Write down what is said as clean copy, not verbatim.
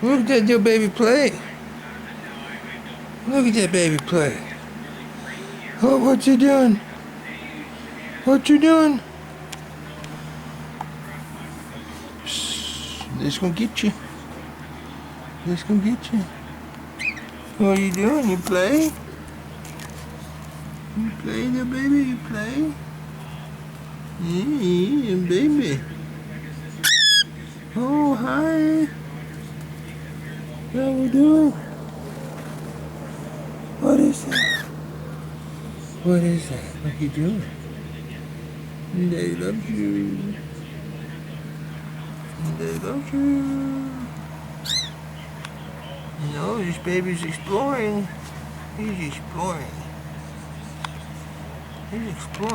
Look at that little baby play. Look at that baby play. Oh, what you doing? What you doing? This gonna get you. This gonna get you. What are you doing? You play? You play, little baby? You play? Yeah, baby. Oh, hi. How you doing? What is that? What is that? What you doing? They love you. They love you. No, this baby's exploring. He's exploring. He's exploring.